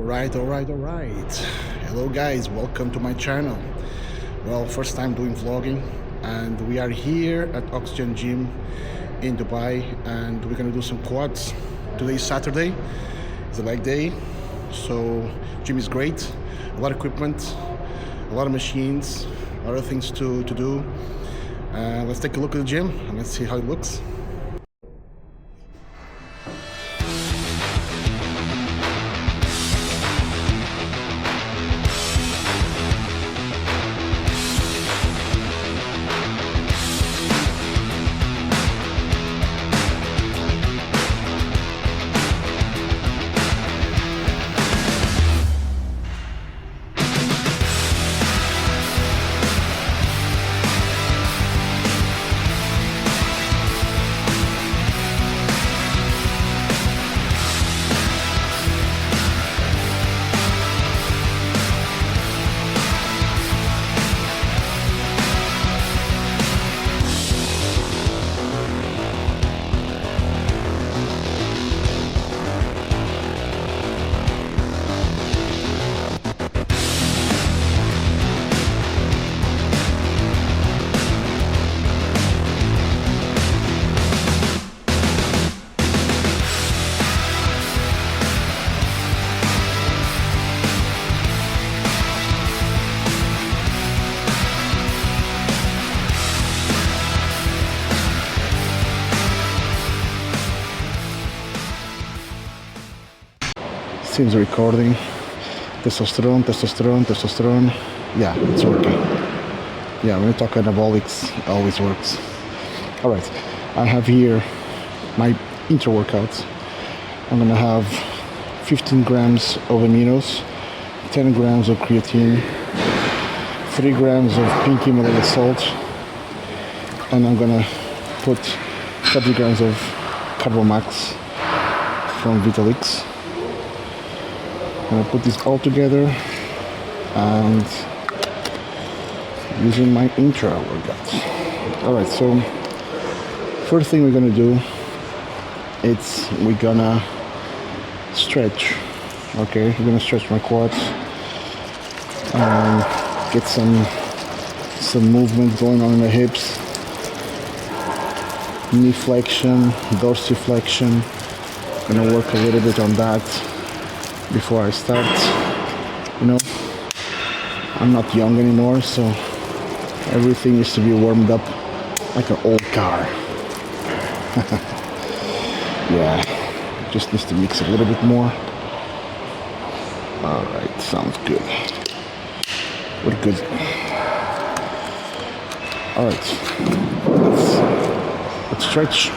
Alright. Hello guys, welcome to my channel. Well, first time doing vlogging, and we are here at Oxygen Gym in Dubai, and we're gonna do some quads. Today is Saturday, it's a leg day, so gym is great, a lot of equipment, a lot of machines, a lot of things to do. Let's take a look at the gym and let's see how it looks. Seems recording. Testosterone. Yeah, it's working. Yeah, when you talk anabolics, it always works. Alright, I have here my intro workouts. I'm gonna have 15 grams of aminos, 10 grams of creatine, 3 grams of pink Himalayan salt, and I'm gonna put 30 grams of Carbomax from Vitalix. I'm gonna put this all together and using my intro workouts. Alright, so first thing we're gonna do, we're gonna stretch. Okay, we're gonna stretch my quads and get some movement going on in the hips, knee flexion, dorsiflexion. Gonna work a little bit on that before I start. You know, I'm not young anymore, so everything needs to be warmed up like an old car. Yeah, just needs to mix a little bit more. Alright, sounds good. We're good. Alright, let's stretch.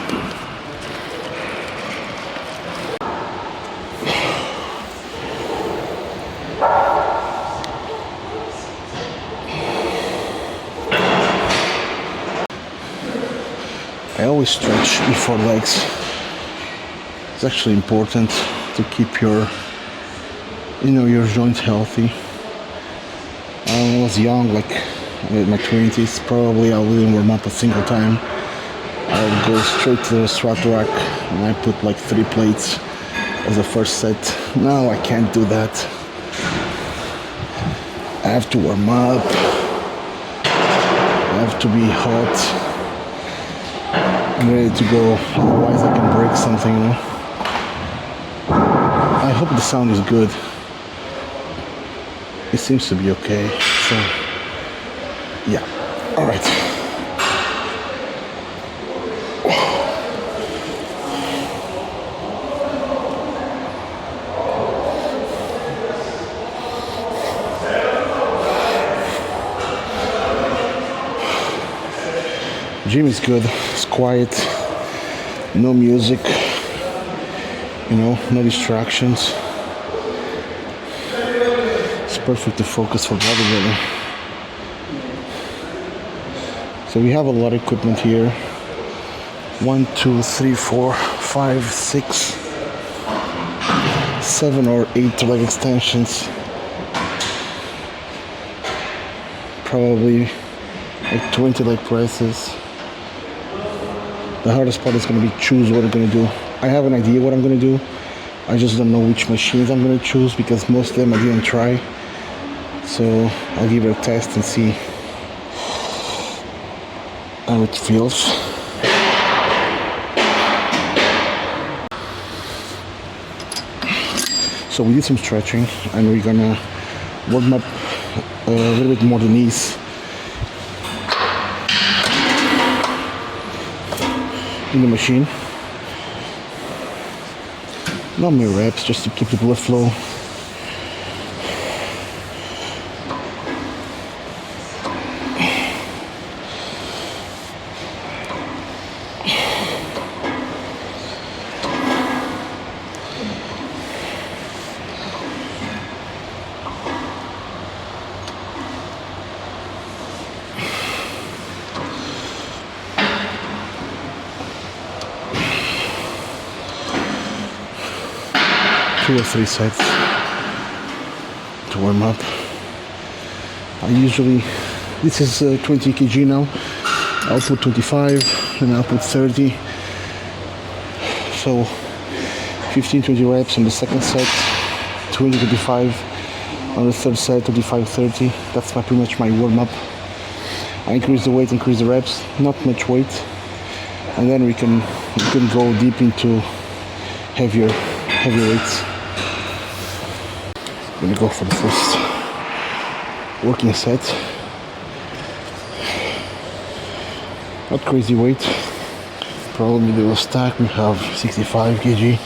I always stretch before legs. It's actually important to keep your joints healthy. When I was young, like in my 20s, probably I wouldn't warm up a single time. I would go straight to the squat rack and I put like 3 plates as a first set. Now I can't do that. I have to warm up. I have to be hot. I'm ready to go, otherwise I can break something, you know. I hope the sound is good. It seems to be okay, so yeah. Alright. Gym is good, it's quiet, no music, no distractions. It's perfect to focus for bodybuilding. So we have a lot of equipment here. 1, 2, 3, 4, 5, 6, 7 or 8 leg extensions. Probably like 20 leg presses. The hardest part is going to be choose what I'm going to do. I have an idea what I'm going to do, I just don't know which machines I'm gonna choose because most of them I didn't try. So I'll give it a test and see how it feels. So we did some stretching and we're gonna warm up a little bit more the knees in the machine. Not many reps, just to keep the blood flow. Two or three sets to warm up. I usually, this is 20 kg now, I'll put 25 and I'll put 30. So 15-20 reps on the second set, 20-25 on the third set, 25-30. That's pretty much my warm up. I increase the weight, increase the reps, not much weight, and then we can go deep into heavier weights. I'm gonna go for the first working set. Not crazy weight. Probably the little stack we have 65 kg.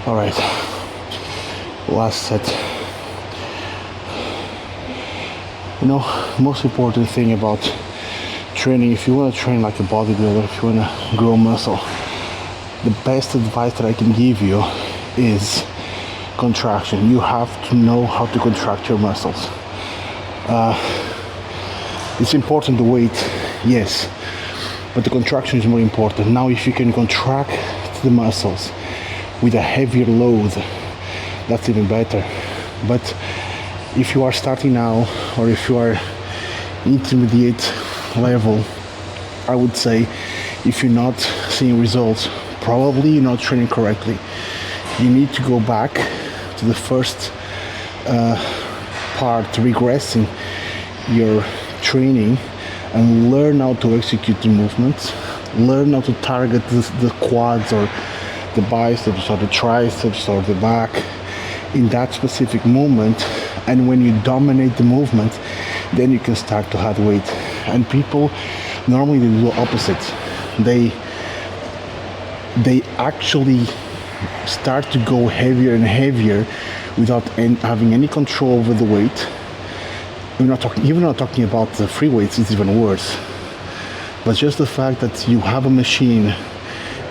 All right, last set. You know, most important thing about training, if you want to train like a bodybuilder, if you want to grow muscle, the best advice that I can give you is contraction. You have to know how to contract your muscles. It's important the weight, yes, but the contraction is more important. Now, if you can contract the muscles with a heavier load, that's even better. But if you are starting now, or if you are intermediate level, I would say if you're not seeing results, probably you're not training correctly. You need to go back to the first part, regressing your training, and learn how to execute the movements, learn how to target the quads or the biceps or the triceps or the back in that specific moment. And when you dominate the movement, then you can start to add weight. And people normally they do the opposite. They actually start to go heavier and heavier without having any control over the weight. We're not talking about the free weights, it's even worse. But just the fact that you have a machine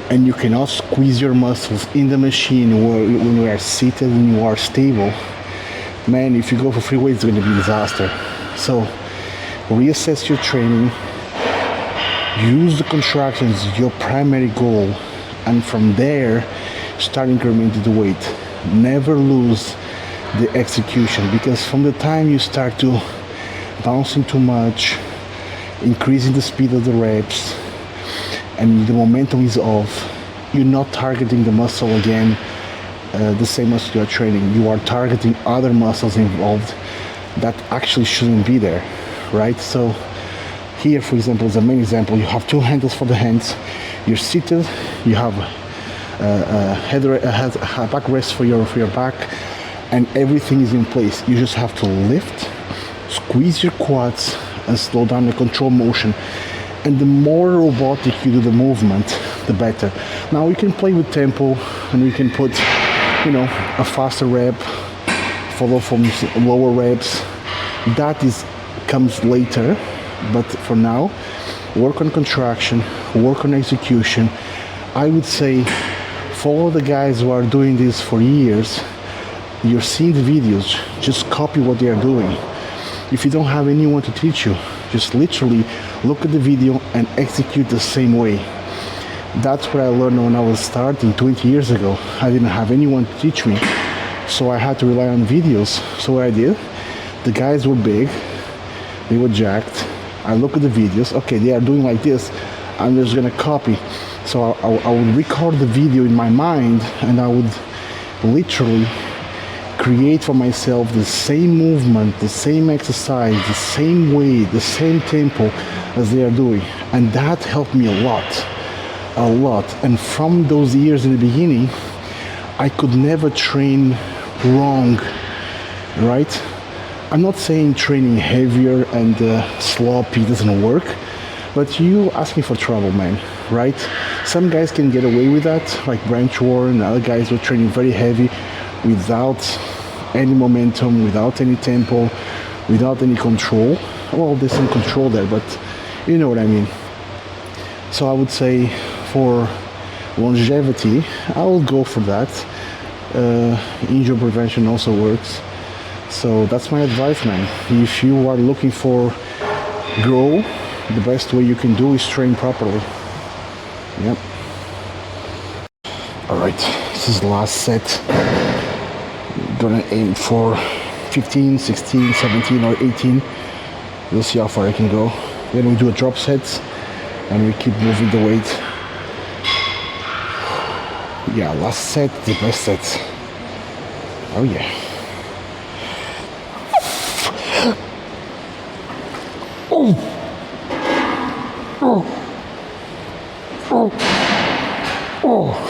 and you cannot squeeze your muscles in the machine when you are seated and you are stable, man, if you go for free weights, it's going to be a disaster. So reassess your training, use the contractions as your primary goal, and from there start incrementing the weight. Never lose the execution, because from the time you start to bouncing too much, increasing the speed of the reps, and the momentum is off, you're not targeting the muscle again, the same muscle you are training. You are targeting other muscles involved that actually shouldn't be there, right? So here, for example, is a main example. You have two handles for the hands. You're seated, you have backrest for your back, and everything is in place. You just have to lift, squeeze your quads, and slow down the control motion. And the more robotic you do the movement, the better. Now you can play with tempo, and we can put, you know, a faster rep, follow from lower reps. That comes later, but for now, work on contraction, work on execution. I would say follow the guys who are doing this for years. You're seeing the videos, just copy what they are doing. If you don't have anyone to teach you, just literally look at the video and execute the same way. That's what I learned when I was starting 20 years ago. I didn't have anyone to teach me, so I had to rely on videos. So what I did, the guys were big, they were jacked. I look at the videos, okay, they are doing like this, I'm just gonna copy. So I would record the video in my mind, and I would literally create for myself the same movement, the same exercise, the same weight, the same tempo as they are doing. And that helped me a lot. And from those years in the beginning, I could never train wrong, right? I'm not saying training heavier and sloppy doesn't work, but you asking for trouble, man, right? Some guys can get away with that, like Branch Warren, other guys were training very heavy without any momentum, without any tempo, without any control. Well, there's some control there, but you know what I mean. So I would say for longevity, I will go for that. Injury prevention also works. So that's my advice, man. If you are looking for grow, the best way you can do is train properly. Yep. All right, this is the last set. Gonna aim for 15, 16, 17 or 18. We'll see how far I can go. Then we do a drop set and we keep moving the weight. Yeah, last set, the best set. Oh yeah. Oh. Oh. Oh. Oh. Oh. Oh.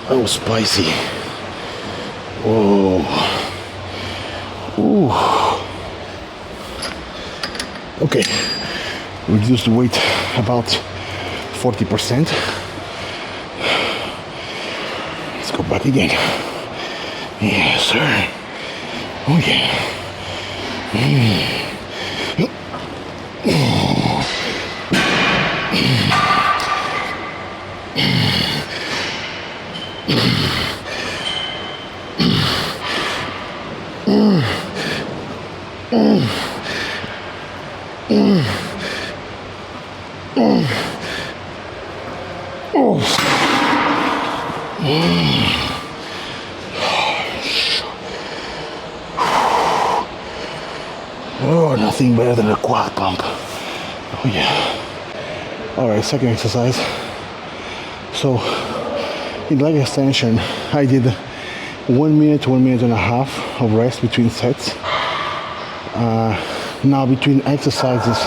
That was spicy. Whoa. Ooh. Okay, reduce the weight about 40%. Let's go back again. Yes, sir. Oh yeah. Oh, nothing better than a quad pump. Oh yeah. Alright, second exercise. So in leg extension I did 1 minute to 1 minute and a half of rest between sets. Now between exercises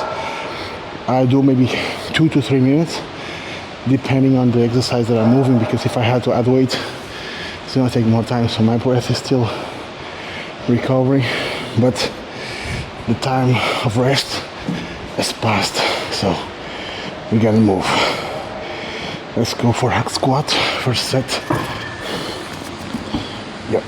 I do maybe 2 to 3 minutes depending on the exercise that I'm moving, because if I had to add weight it's gonna take more time, so my breath is still recovering, but the time of rest has passed, so we gotta move. Let's go for hack squat, first set. Yep.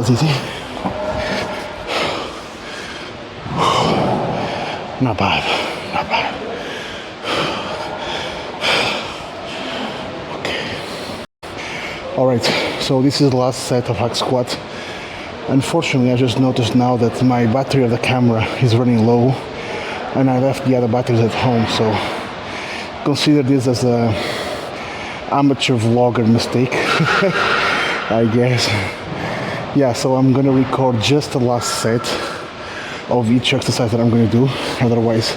was easy. Not bad, not bad. Okay. Alright, so this is the last set of hack squat. Unfortunately, I just noticed now that my battery of the camera is running low and I left the other batteries at home, so consider this as a amateur vlogger mistake, I guess. Yeah, so I'm gonna record just the last set of each exercise that I'm gonna do, otherwise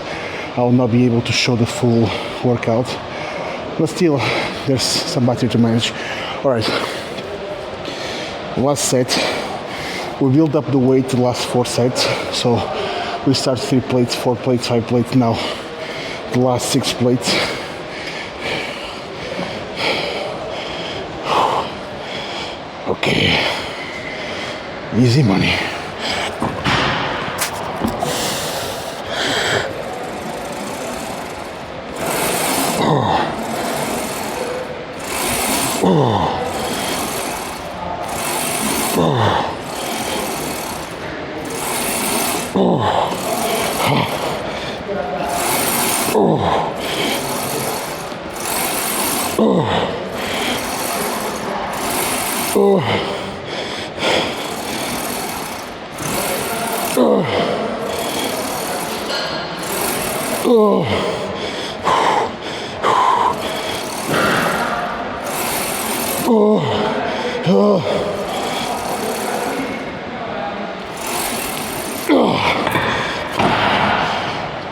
I'll not be able to show the full workout, but still there's some battery to manage. Alright, last set. We build up the weight the last 4 sets, so we start 3 plates, 4 plates, 5 plates, now the last 6 plates. Okay, easy money.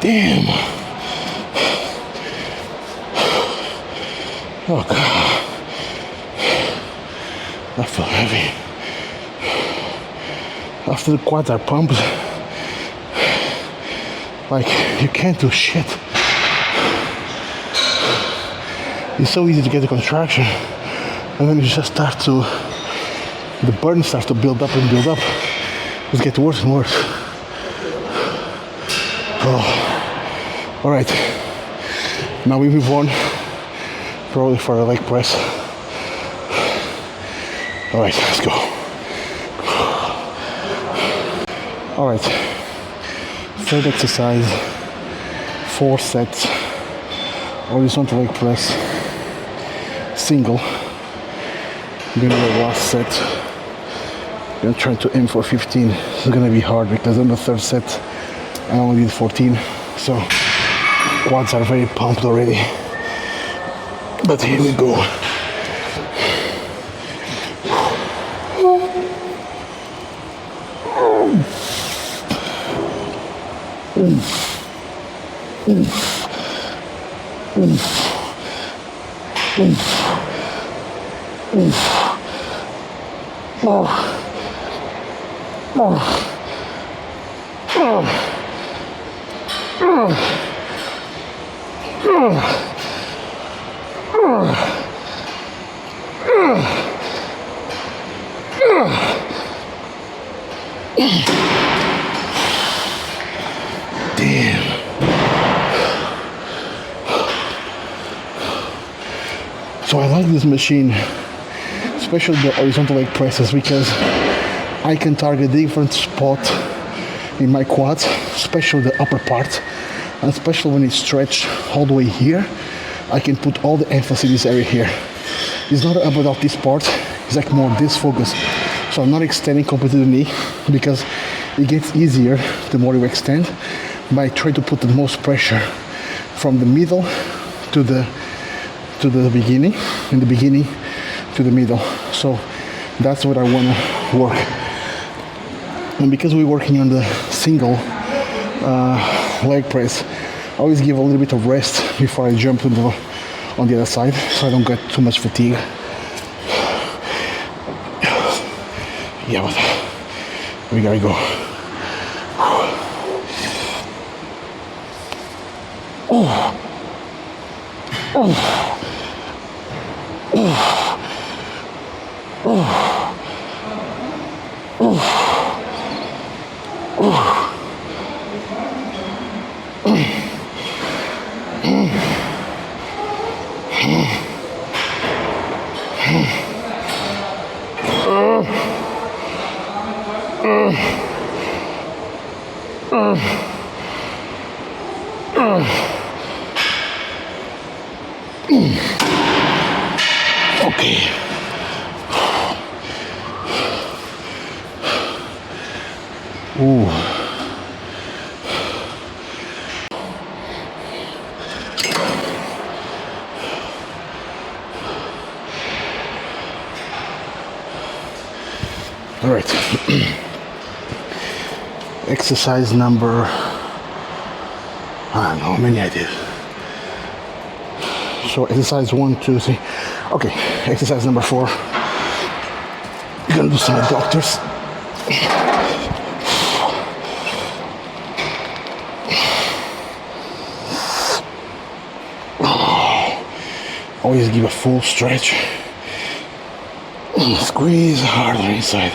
Damn. Oh God. I feel heavy. After the quads are pumped, like you can't do shit. It's so easy to get a contraction, and then you just start to, the burn starts to build up and build up. It gets worse and worse. Oh, all right. Now we move on, probably for a leg press. All right, let's go. All right, third exercise, 4 sets, horizontal leg press, single. I'm gonna do the last set. I'm trying to aim for 15. It's gonna be hard because on the third set, I only did 14. So quads are very pumped already. But here we go. Damn. So I like this machine, especially the horizontal leg presses, because I can target different spot in my quads, especially the upper part, and especially when it's stretched all the way here, I can put all the emphasis in this area here. It's not about this part, it's like more this focus. So I'm not extending completely the knee because it gets easier the more you extend, but I try to put the most pressure from the middle to the beginning, and the beginning to the middle. So that's what I want to work. And because we're working on the single leg press, I always give a little bit of rest before I jump on the other side, so I don't get too much fatigue. Yeah, but we gotta go. Oh. Oh. Oh. Oh. Oh. Okay. Ooh. All right. Exercise number, I don't know how many I did. So exercise 1, 2, 3. Okay, exercise number 4. We're gonna do some adductors. Always give a full stretch. Squeeze harder inside.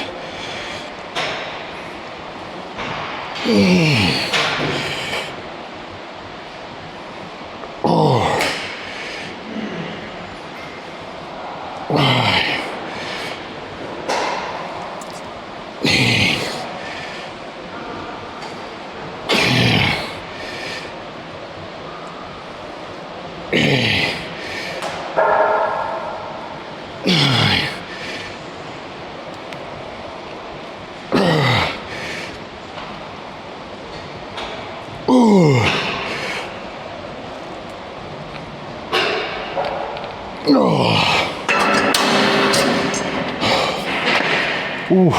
Ooh.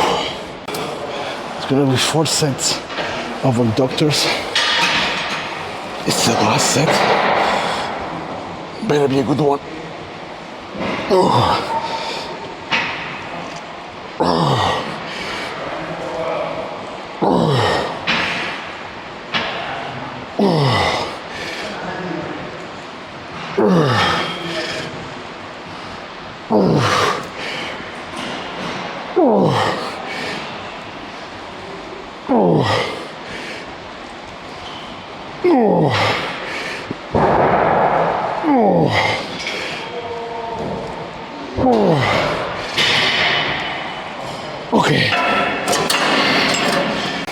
It's gonna be 4 sets of adductors. It's the last set. Better be a good one. Okay.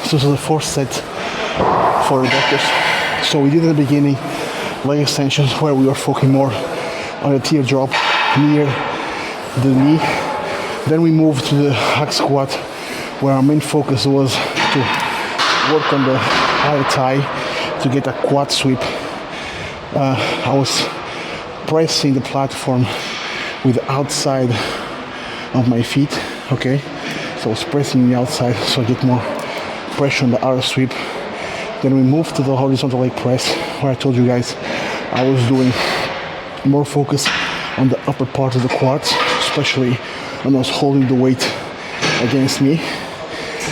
So this is the 4th set for adductors. So we did at the beginning leg extensions where we were focusing more on the teardrop near the knee. Then we moved to the hack squat where our main focus was to work on the higher thigh to get a quad sweep. I was pressing the platform with the outside of my feet, okay? So I was pressing the outside so I get more pressure on the outer sweep. Then we moved to the horizontal leg press where I told you guys I was doing more focus on the upper part of the quads, especially when I was holding the weight against me.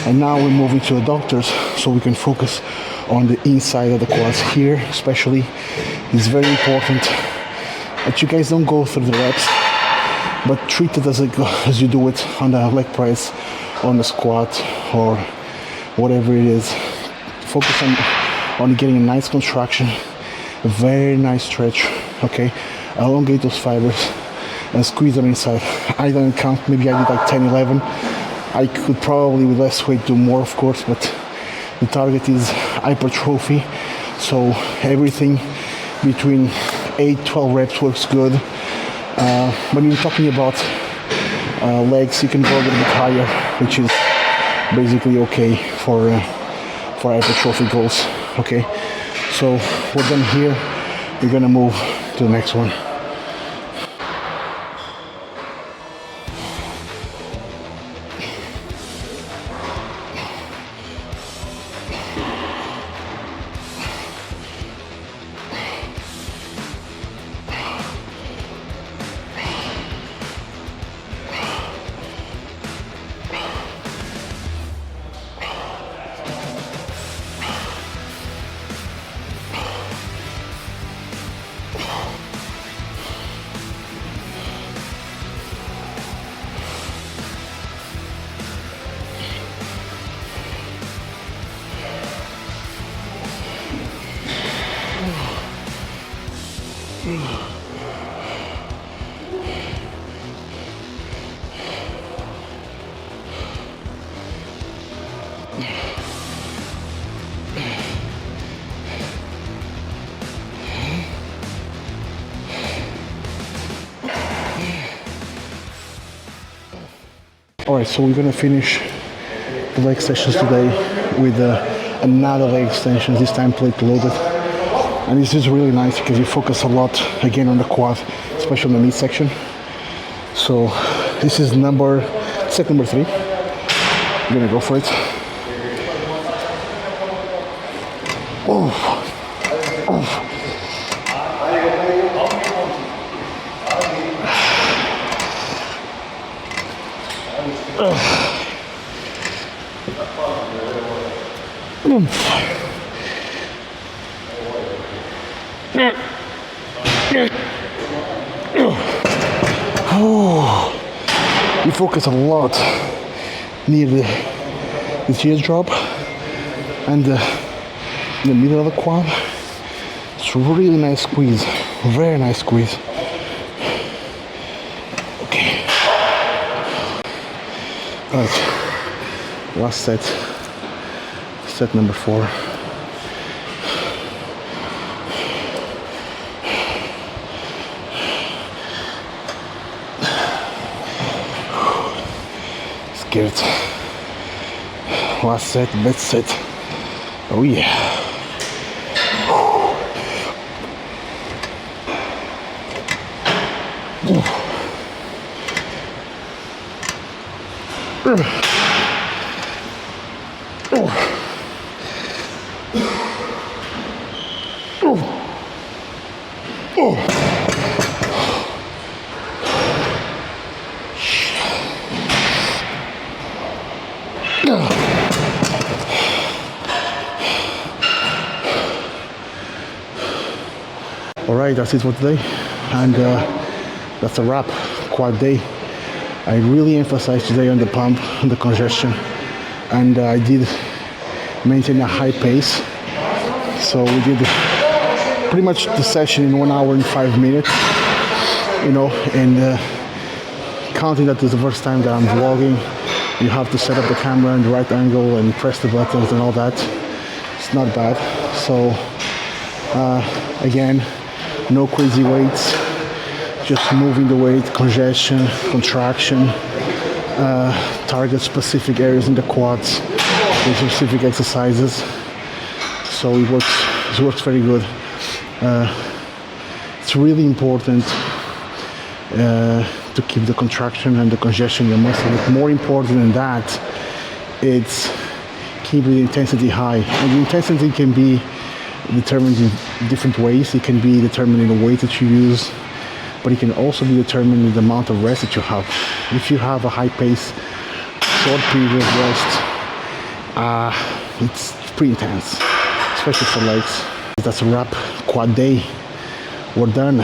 And now we're moving to adductors so we can focus on the inside of the quads. Here especially, it's very important that you guys don't go through the reps, but treat it as you do it on the leg press, on the squat, or whatever it is. Focus on getting a nice contraction, a very nice stretch, okay? Elongate those fibers and squeeze them inside. I don't count, maybe I did like 10, 11. I could probably with less weight do more, of course, but the target is hypertrophy. So everything between 8, 12 reps works good. When you're talking about legs, you can go a little bit higher, which is basically okay for hypertrophy goals. Okay, so we're done here. We're gonna move to the next one. Alright, so we're gonna finish the leg sessions today with another leg extension, this time plate loaded. And this is really nice because you focus a lot again on the quad, especially on the midsection. So this is set number 3. I'm gonna go for it. Oh. Oh. Oh, you focus a lot near the teardrop and in the middle of the quad. It's a really nice squeeze, very nice squeeze. Okay. Alright, last set number 4. Scared. Last set, best set. Oh yeah. Alright, that's it for today, and that's a wrap. Quad day. I really emphasized today on the pump, on the congestion, and I did maintain a high pace. So we did pretty much the session in 1 hour and 5 minutes, you know, and counting that is the first time that I'm vlogging. You have to set up the camera in the right angle and press the buttons and all that. It's not bad. So again, no crazy weights, just moving the weight, congestion, contraction, target specific areas in the quads with specific exercises. So it works very good. It's really important to keep the contraction and the congestion in your muscle. But more important than that, it's keeping the intensity high. And the intensity can be determined in different ways. It can be determined in the weight that you use, but it can also be determined in the amount of rest that you have. If you have a high pace, short period of rest, it's pretty intense, especially for legs. That's a wrap. Quad day. We're done.